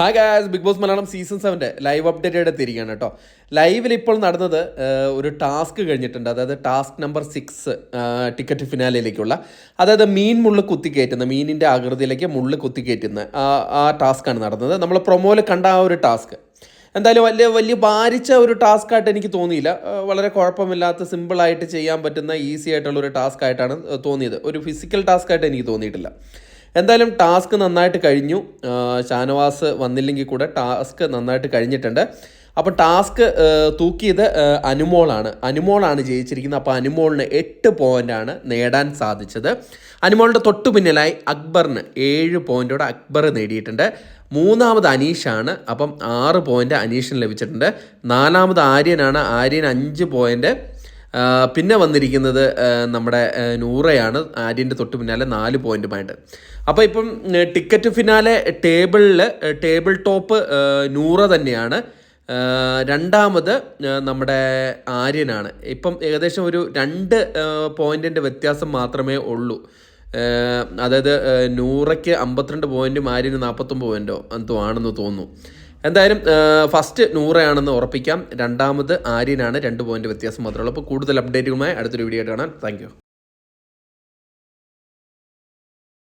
Hi guys, Bigg Boss Malayalam season 7 live update എടുത്തിരിക്കുകയാണ് കേട്ടോ. ലൈവിൽ ഇപ്പോൾ നടന്നത് ഒരു ടാസ്ക് കഴിഞ്ഞിട്ടുണ്ട്. അതായത് ടാസ്ക് നമ്പർ 6 ടിക്കറ്റ് ഫിനാലയിലേക്കുള്ള, അതായത് മീൻ മുള്ള് കുത്തിക്കയറ്റുന്ന, മീനിൻ്റെ ആകൃതിയിലേക്ക് മുള്ള് കുത്തിക്കയറ്റുന്ന ആ ടാസ്ക്കാണ് നടന്നത്. നമ്മൾ പ്രൊമോയിൽ കണ്ട ആ ഒരു ടാസ്ക് എന്തായാലും വലിയ ഭാരിച്ച ഒരു ടാസ്ക് ആയിട്ട് എനിക്ക് തോന്നിയില്ല. വളരെ കുഴപ്പമില്ലാത്ത സിമ്പിളായിട്ട് ചെയ്യാൻ പറ്റുന്ന ഈസി ആയിട്ടുള്ള ഒരു ടാസ്ക് ആയിട്ടാണ് തോന്നിയത്. ഒരു ഫിസിക്കൽ ടാസ്ക് ആയിട്ട് എനിക്ക് തോന്നിയിട്ടില്ല. എന്തായാലും ടാസ്ക് നന്നായിട്ട് കഴിഞ്ഞു. ഷാനവാസ് വന്നില്ലെങ്കിൽ കൂടെ ടാസ്ക് നന്നായിട്ട് കഴിഞ്ഞിട്ടുണ്ട്. അപ്പോൾ ടാസ്ക് തൂക്കിയത് അനുമോളാണ് ജയിച്ചിരിക്കുന്നത്. അപ്പോൾ അനുമോളിന് 8 പോയിൻ്റാണ് നേടാൻ സാധിച്ചത്. അനുമോളിൻ്റെ തൊട്ടു പിന്നിലായി അക്ബറിന് 7 പോയിൻ്റോടെ അക്ബർ നേടിയിട്ടുണ്ട്. മൂന്നാമത് അനീഷാണ്. അപ്പം 6 പോയിൻ്റ് അനീഷിന് ലഭിച്ചിട്ടുണ്ട്. നാലാമത് ആര്യനാണ്. ആര്യൻ 5 പോയിൻ്റ്. പിന്നെ വന്നിരിക്കുന്നത് നമ്മുടെ നൂറയാണ്. ആര്യൻ്റെ തൊട്ട് പിന്നാലെ 4 പോയിൻറ്റുമായിട്ട്. അപ്പോൾ ഇപ്പം ticket finale table top Noora തന്നെയാണ്. രണ്ടാമത് നമ്മുടെ ആര്യനാണ്. ഇപ്പം ഏകദേശം ഒരു 2 പോയിൻറ്റിൻ്റെ വ്യത്യാസം മാത്രമേ ഉള്ളൂ. അതായത് നൂറയ്ക്ക് 52 പോയിൻറ്റും ആര്യന് 49 പോയിൻറ്റോ എന്തോ ആണെന്ന് തോന്നുന്നു. എന്തായാലും ഫസ്റ്റ് നൂറയാണെന്ന് ഉറപ്പിക്കാം. രണ്ടാമത് ആര്യനാണ്. 2 പോയിൻ്റ് വ്യത്യാസം മാത്രമേ ഉള്ളൂ. അപ്പോൾ കൂടുതൽ അപ്ഡേറ്റുകളുമായി അടുത്തൊരു വീഡിയോ ആയിട്ട് കാണാം. Thank you.